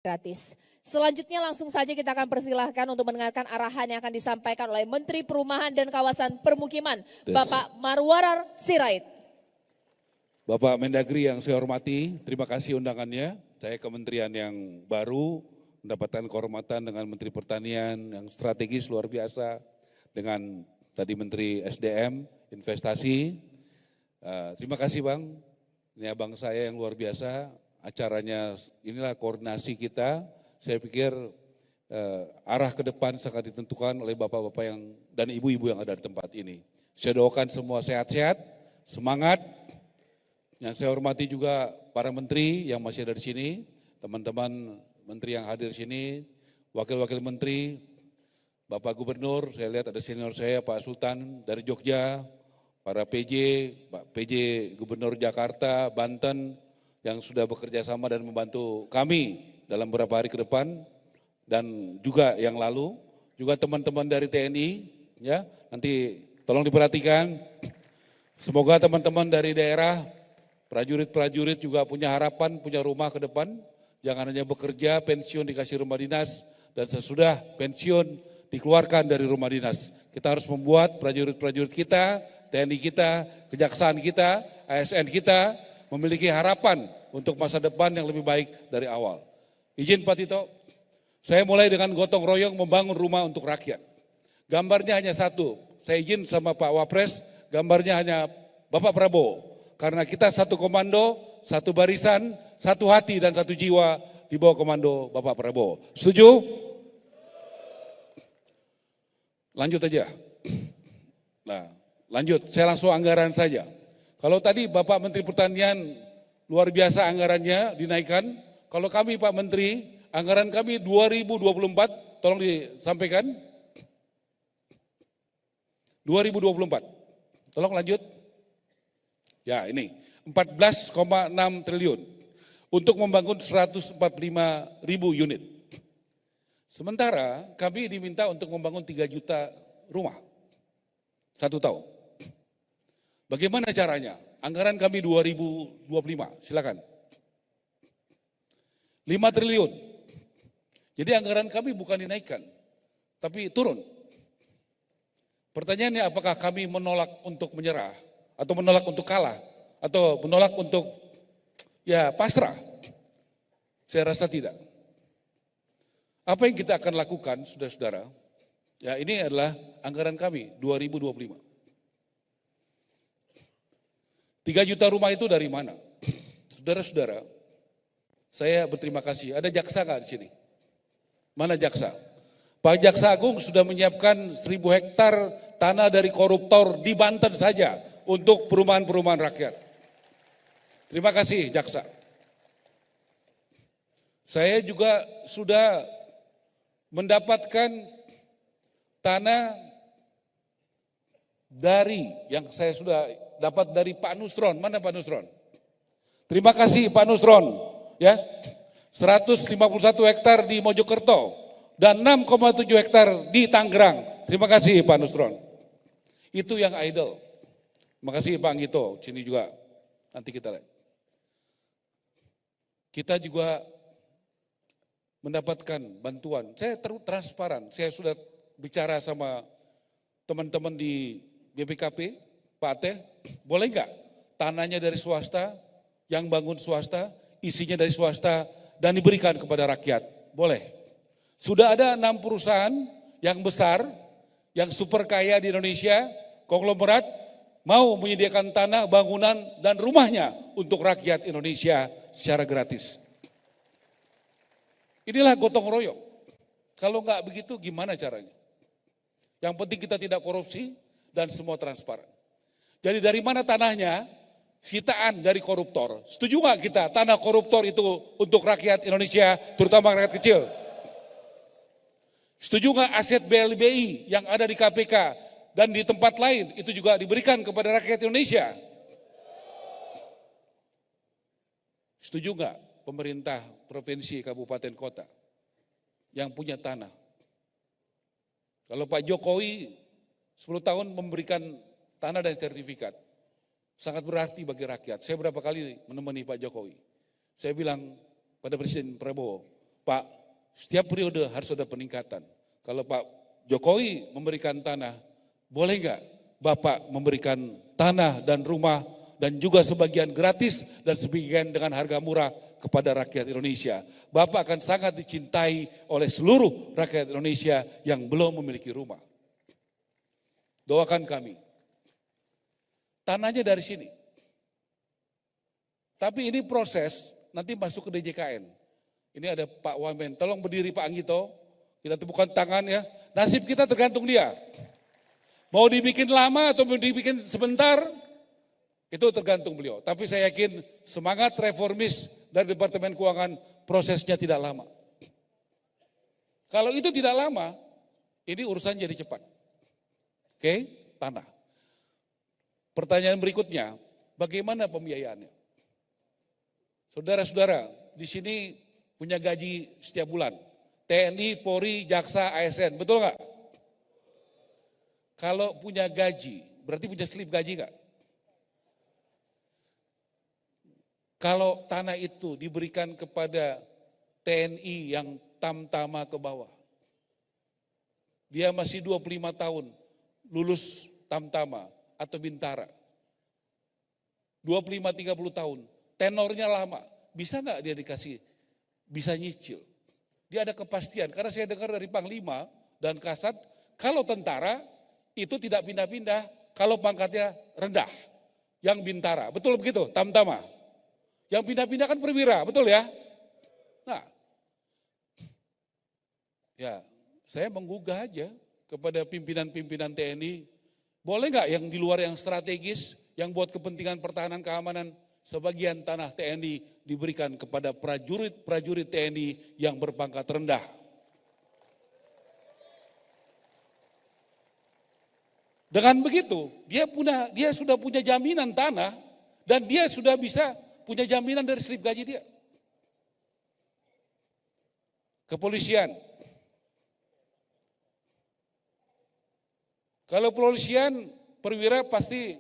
gratis. Selanjutnya langsung saja kita akan persilahkan untuk mendengarkan arahan yang akan disampaikan oleh Menteri Perumahan dan Kawasan Permukiman, Bapak Marwarar Sirait. Bapak Mendagri yang saya hormati, terima kasih undangannya. Saya kementerian yang baru mendapatkan kehormatan dengan Menteri Pertanian yang strategis luar biasa, dengan tadi Menteri SDM, Investasi. Terima kasih Bang, ini abang saya yang luar biasa. Acaranya inilah koordinasi kita. Saya pikir arah ke depan sangat ditentukan oleh bapak-bapak yang dan ibu-ibu yang ada di tempat ini. Saya doakan semua sehat-sehat, semangat. Yang saya hormati juga para menteri yang masih ada di sini, teman-teman menteri yang hadir di sini, wakil-wakil menteri, Bapak Gubernur, saya lihat ada senior saya Pak Sultan dari Jogja, para PJ, Pak PJ Gubernur Jakarta, Banten, yang sudah bekerja sama dan membantu kami dalam beberapa hari ke depan, dan juga yang lalu, juga teman-teman dari TNI, ya nanti tolong diperhatikan, semoga teman-teman dari daerah, prajurit-prajurit juga punya harapan, punya rumah ke depan, jangan hanya bekerja, pensiun dikasih rumah dinas, dan sesudah pensiun dikeluarkan dari rumah dinas. Kita harus membuat prajurit-prajurit kita, TNI kita, kejaksaan kita, ASN kita, memiliki harapan untuk masa depan yang lebih baik dari awal. Izin Pak Tito, saya mulai dengan gotong royong membangun rumah untuk rakyat. Gambarnya hanya satu, saya izin sama Pak Wapres, gambarnya hanya Bapak Prabowo. Karena kita satu komando, satu barisan, satu hati dan satu jiwa di bawah komando Bapak Prabowo. Setuju? Lanjut aja. Nah, lanjut, saya langsung anggaran saja. Kalau tadi Bapak Menteri Pertanian luar biasa anggarannya dinaikkan, kalau kami Pak Menteri, anggaran kami 2024, tolong disampaikan. 2024, tolong lanjut. Ya ini, 14,6 triliun untuk membangun 145.000 unit. Sementara kami diminta untuk membangun 3 juta rumah, 1 tahun. Bagaimana caranya? Anggaran kami 2025, silakan. 5 triliun. Jadi anggaran kami bukan dinaikkan, tapi turun. Pertanyaannya apakah kami menolak untuk menyerah, atau menolak untuk kalah, atau menolak untuk ya pasrah? Saya rasa tidak. Apa yang kita akan lakukan, saudara-saudara? Ya ini adalah anggaran kami 2025. 3 juta rumah itu dari mana? Saudara-saudara, saya berterima kasih. Ada jaksa nggak di sini? Mana jaksa? Pak Jaksa Agung sudah menyiapkan 1.000 hektar tanah dari koruptor di Banten saja untuk perumahan-perumahan rakyat. Terima kasih jaksa. Saya juga sudah mendapatkan tanah dari yang saya sudah dapat dari Pak Nusron. Mana Pak Nusron? Terima kasih Pak Nusron. Ya, 151 hektar di Mojokerto dan 6,7 hektar di Tangerang. Terima kasih Pak Nusron. Itu yang idle. Terima kasih Pak Anggito, sini juga. Nanti kita lihat. Kita juga mendapatkan bantuan. Saya transparan. Saya sudah bicara sama teman-teman di BPKP, Pak Ateh, boleh enggak tanahnya dari swasta, yang bangun swasta, isinya dari swasta, dan diberikan kepada rakyat? Boleh. Sudah ada 6 perusahaan yang besar, yang super kaya di Indonesia, konglomerat, mau menyediakan tanah, bangunan, dan rumahnya untuk rakyat Indonesia secara gratis. Inilah gotong royong. Kalau enggak begitu gimana caranya? Yang penting kita tidak korupsi dan semua transparan. Jadi dari mana tanahnya? Sitaan dari koruptor. Setuju nggak kita tanah koruptor itu untuk rakyat Indonesia, terutama rakyat kecil? Setuju nggak aset BLBI yang ada di KPK dan di tempat lain itu juga diberikan kepada rakyat Indonesia? Setuju nggak pemerintah provinsi, kabupaten, kota yang punya tanah? Kalau Pak Jokowi 10 tahun memberikan tanah dan sertifikat, sangat berarti bagi rakyat. Saya berapa kali menemani Pak Jokowi. Saya bilang pada Presiden Prabowo, Pak, setiap periode harus ada peningkatan. Kalau Pak Jokowi memberikan tanah, boleh nggak Bapak memberikan tanah dan rumah dan juga sebagian gratis dan sebagian dengan harga murah kepada rakyat Indonesia. Bapak akan sangat dicintai oleh seluruh rakyat Indonesia yang belum memiliki rumah. Doakan kami. Tanahnya dari sini. Tapi ini proses nanti masuk ke DJKN. Ini ada Pak Wamen, tolong berdiri Pak Anggito, kita tepukan tangan ya. Nasib kita tergantung dia. Mau dibikin lama atau mau dibikin sebentar, itu tergantung beliau. Tapi saya yakin semangat reformis dari Departemen Keuangan prosesnya tidak lama. Kalau itu tidak lama, ini urusan jadi cepat. Oke, tanah. Pertanyaan berikutnya, bagaimana pembiayaannya? Saudara-saudara, di sini punya gaji setiap bulan. TNI, Polri, Jaksa, ASN, betul nggak? Kalau punya gaji, berarti punya slip gaji nggak? Kalau tanah itu diberikan kepada TNI yang tamtama ke bawah, dia masih 25 tahun, lulus tamtama atau bintara. 25-30 tahun, tenornya lama, bisa nggak dia dikasih, bisa nyicil? Dia ada kepastian, karena saya dengar dari Panglima dan Kasat, kalau tentara itu tidak pindah-pindah, kalau pangkatnya rendah, yang bintara, betul begitu, tamtama. Yang pindah-pindah kan perwira, betul ya? Nah, ya saya menggugah aja kepada pimpinan-pimpinan TNI, boleh nggak yang di luar yang strategis, yang buat kepentingan pertahanan keamanan, sebagian tanah TNI diberikan kepada prajurit-prajurit TNI yang berpangkat rendah. Dengan begitu, dia sudah punya jaminan tanah dan dia sudah bisa punya jaminan dari slip gaji dia. Kepolisian. Kalau polisian, perwira pasti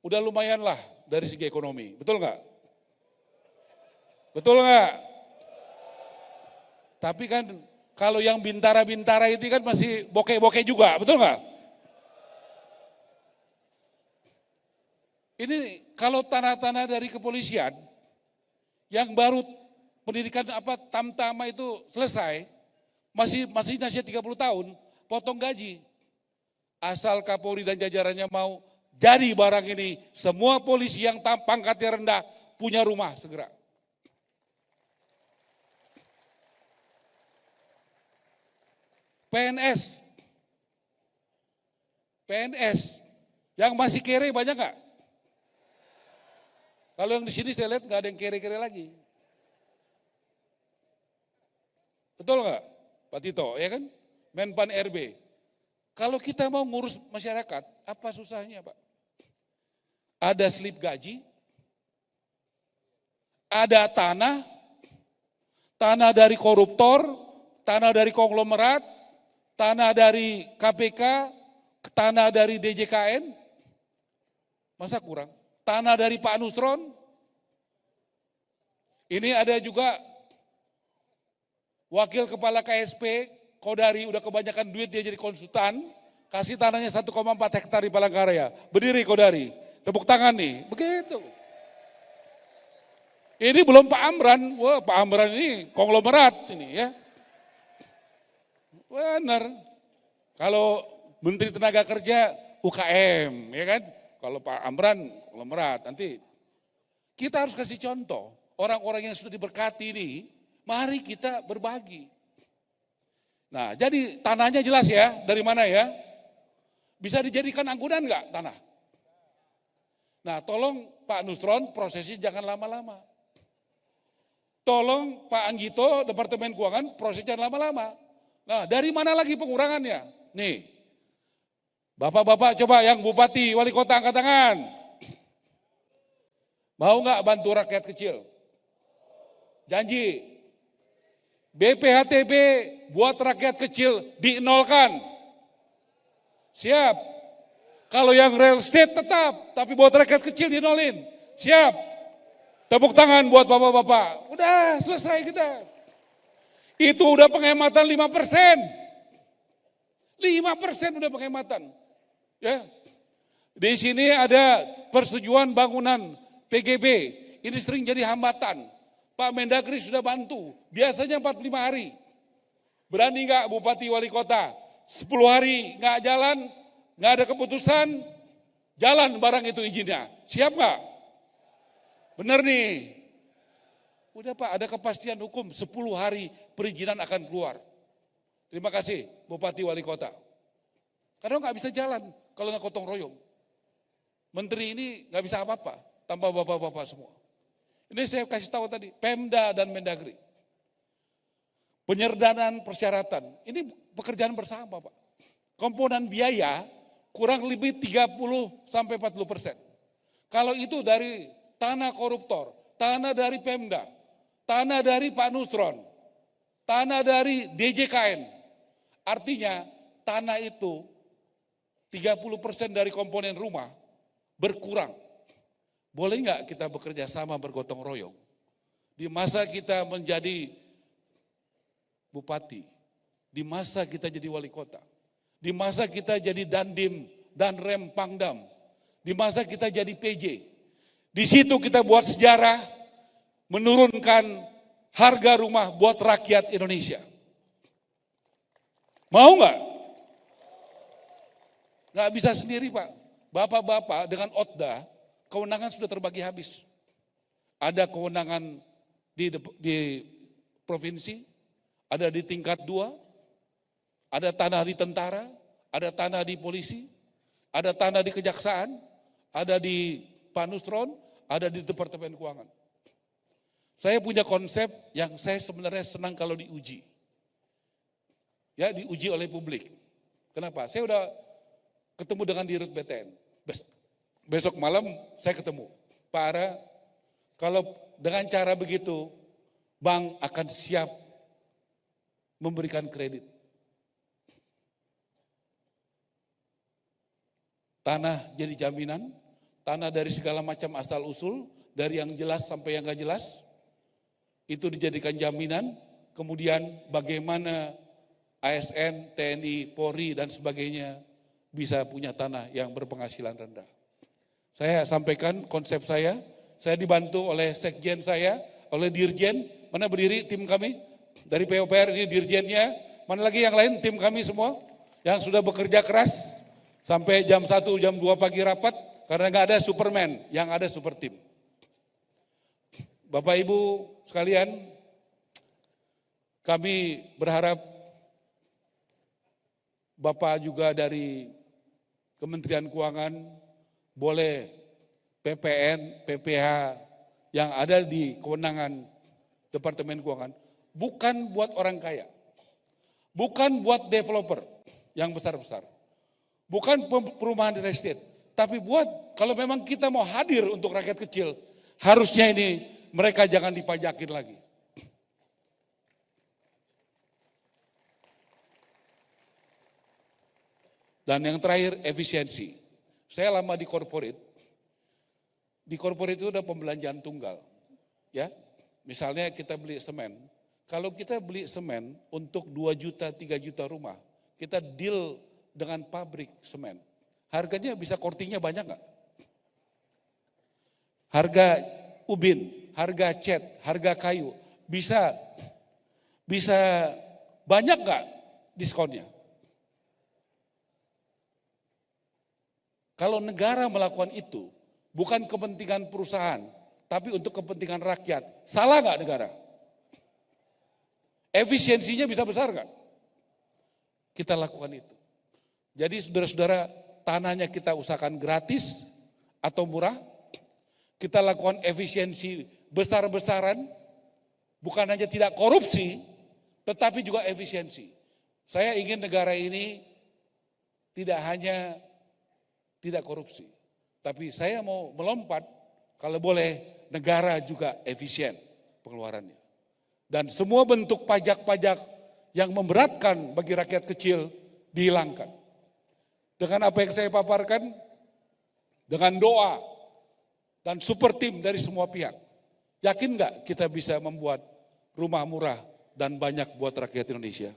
udah lumayan lah dari segi ekonomi. Betul nggak? Betul nggak? Tapi kan kalau yang bintara-bintara itu kan masih bokeh-bokeh juga, betul nggak? Ini kalau tanah-tanah dari kepolisian yang baru pendidikan tamtama itu selesai, masih 30 tahun, potong gaji. Asal Kapolri dan jajarannya mau jadi barang ini, semua polisi yang pangkatnya rendah punya rumah segera. PNS yang masih kere banyak nggak? Kalau yang di sini saya lihat nggak ada yang kere-kere lagi. Betul nggak, Pak Tito? Ya kan, Menpan RB. Kalau kita mau ngurus masyarakat, apa susahnya Pak? Ada slip gaji, ada tanah dari koruptor, tanah dari konglomerat, tanah dari KPK, tanah dari DJKN, masa kurang? Tanah dari Pak Nusron, ini ada juga wakil kepala KSP, Kodari udah kebanyakan duit dia jadi konsultan, kasih tanahnya 1,4 hektar di Palangkaraya. Berdiri Kodari, tepuk tangan nih, begitu. Ini belum Pak Amran, wah Pak Amran ini konglomerat ini ya. Benar. Kalau Menteri Tenaga Kerja UKM, ya kan? Kalau Pak Amran konglomerat, nanti kita harus kasih contoh. Orang-orang yang sudah diberkati ini, mari kita berbagi. Nah, jadi tanahnya jelas ya, dari mana ya? Bisa dijadikan anggunan enggak tanah? Nah, tolong Pak Nusron prosesnya jangan lama-lama. Tolong Pak Anggito, Departemen Keuangan prosesnya jangan lama-lama. Nah, dari mana lagi pengurangannya? Nih, Bapak-bapak coba yang Bupati, Wali Kota angkat tangan. Mau enggak bantu rakyat kecil? Janji. BPHTB buat rakyat kecil dinolkan. Siap. Kalau yang real estate tetap, tapi buat rakyat kecil dinolin. Siap. Tepuk tangan buat bapak-bapak. Udah selesai kita. Itu udah penghematan 5%. 5% udah penghematan. Ya. Di sini ada persetujuan bangunan PGB. Ini sering jadi hambatan. Pak Mendagri sudah bantu. Biasanya 45 hari. Berani nggak Bupati Wali Kota? 10 hari nggak jalan, nggak ada keputusan, jalan barang itu izinnya. Siap nggak? Bener nih. Udah Pak, ada kepastian hukum 10 hari perizinan akan keluar. Terima kasih Bupati Wali Kota. Karena nggak bisa jalan kalau nggak gotong royong. Menteri ini nggak bisa apa-apa tanpa bapak-bapak semua. Ini saya kasih tahu tadi, Pemda dan Mendagri. Penyerdanaan persyaratan, ini pekerjaan bersama Pak. Komponen biaya kurang lebih 30-40%. Kalau itu dari tanah koruptor, tanah dari Pemda, tanah dari Pak Nusron, tanah dari DJKN. Artinya tanah itu 30% dari komponen rumah berkurang. Boleh nggak kita bekerja sama bergotong royong? Di masa kita menjadi bupati, di masa kita jadi wali kota, di masa kita jadi dandim, danrem, pangdam, di masa kita jadi PJ. Di situ kita buat sejarah, menurunkan harga rumah buat rakyat Indonesia. Mau nggak? Nggak bisa sendiri Pak. Bapak-bapak dengan OTDA, kewenangan sudah terbagi habis. Ada kewenangan di provinsi, ada di tingkat 2, ada tanah di tentara, ada tanah di polisi, ada tanah di kejaksaan, ada di Pak Nusron, ada di Departemen Keuangan. Saya punya konsep yang saya sebenarnya senang kalau diuji. Ya, diuji oleh publik. Kenapa? Saya udah ketemu dengan Dirut BTN. Besok malam saya ketemu, Pak Ara, kalau dengan cara begitu, bank akan siap memberikan kredit. Tanah jadi jaminan, tanah dari segala macam asal usul, dari yang jelas sampai yang gak jelas, itu dijadikan jaminan, kemudian bagaimana ASN, TNI, Polri dan sebagainya bisa punya tanah yang berpenghasilan rendah. Saya sampaikan konsep saya dibantu oleh sekjen saya, oleh dirjen, mana berdiri tim kami, dari PUPR ini dirjennya, mana lagi yang lain tim kami semua, yang sudah bekerja keras, sampai jam 1, jam 2 pagi rapat, karena nggak ada Superman, yang ada super tim. Bapak Ibu sekalian, kami berharap Bapak juga dari Kementerian Keuangan, boleh PPN, PPH yang ada di kewenangan Departemen Keuangan, bukan buat orang kaya, bukan buat developer yang besar-besar, bukan perumahan real estate, tapi buat kalau memang kita mau hadir untuk rakyat kecil, harusnya ini mereka jangan dipajakin lagi. Dan yang terakhir, efisiensi. Saya lama di corporate itu ada pembelanjaan tunggal. Ya, misalnya kita beli semen, kalau kita beli semen untuk 2 juta, 3 juta rumah, kita deal dengan pabrik semen. Harganya bisa kortingnya banyak nggak? Harga ubin, harga cat, harga kayu, bisa banyak nggak diskonnya? Kalau negara melakukan itu, bukan kepentingan perusahaan, tapi untuk kepentingan rakyat, salah nggak negara? Efisiensinya bisa besar nggak? Kita lakukan itu. Jadi saudara-saudara, tanahnya kita usahakan gratis atau murah, kita lakukan efisiensi besar-besaran, bukan hanya tidak korupsi, tetapi juga efisiensi. Saya ingin negara ini tidak hanya tidak korupsi, tapi saya mau melompat, kalau boleh negara juga efisien pengeluarannya. Dan semua bentuk pajak-pajak yang memberatkan bagi rakyat kecil dihilangkan. Dengan apa yang saya paparkan, dengan doa dan super tim dari semua pihak, yakin nggak kita bisa membuat rumah murah dan banyak buat rakyat Indonesia.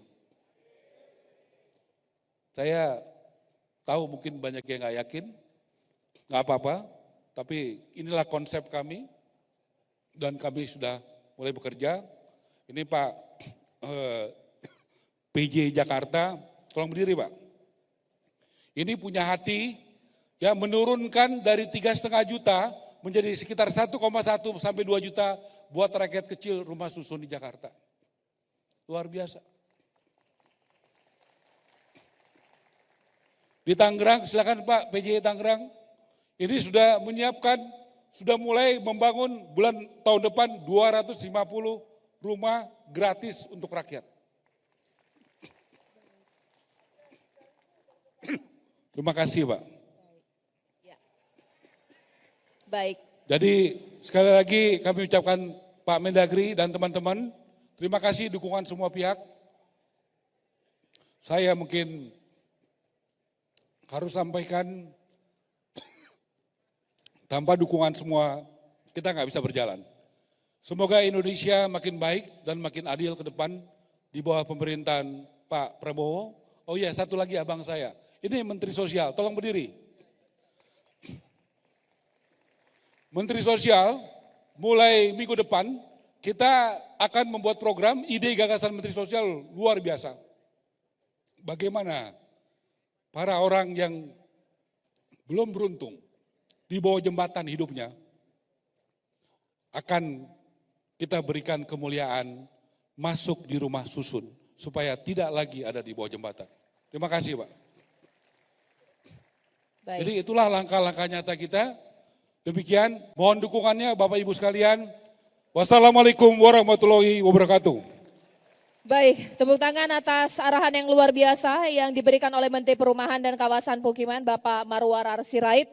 Saya tahu mungkin banyak yang nggak yakin, nggak apa-apa, tapi inilah konsep kami dan kami sudah mulai bekerja. Ini Pak PJ Jakarta, tolong berdiri Pak. Ini punya hati ya menurunkan dari 3,5 juta menjadi sekitar 1,1 sampai 2 juta buat rakyat kecil rumah susun di Jakarta. Luar biasa. Di Tangerang, silakan Pak PJ Tangerang, ini sudah menyiapkan, sudah mulai membangun tahun depan 250 rumah gratis untuk rakyat. Terima kasih Pak. Ya. Baik. Jadi sekali lagi kami ucapkan Pak Mendagri dan teman-teman, terima kasih dukungan semua pihak. Saya mungkin harus sampaikan, tanpa dukungan semua kita nggak bisa berjalan. Semoga Indonesia makin baik dan makin adil ke depan di bawah pemerintahan Pak Prabowo. Oh iya, satu lagi abang saya, ini Menteri Sosial, tolong berdiri. Menteri Sosial, mulai minggu depan kita akan membuat program, ide gagasan Menteri Sosial luar biasa. Bagaimana para orang yang belum beruntung di bawah jembatan hidupnya akan kita berikan kemuliaan masuk di rumah susun supaya tidak lagi ada di bawah jembatan. Terima kasih Pak. Baik. Jadi itulah langkah-langkah nyata kita. Demikian, mohon dukungannya Bapak Ibu sekalian. Wassalamualaikum warahmatullahi wabarakatuh. Baik, tepuk tangan atas arahan yang luar biasa yang diberikan oleh Menteri Perumahan dan Kawasan Pemukiman Bapak Marwarar Sirait.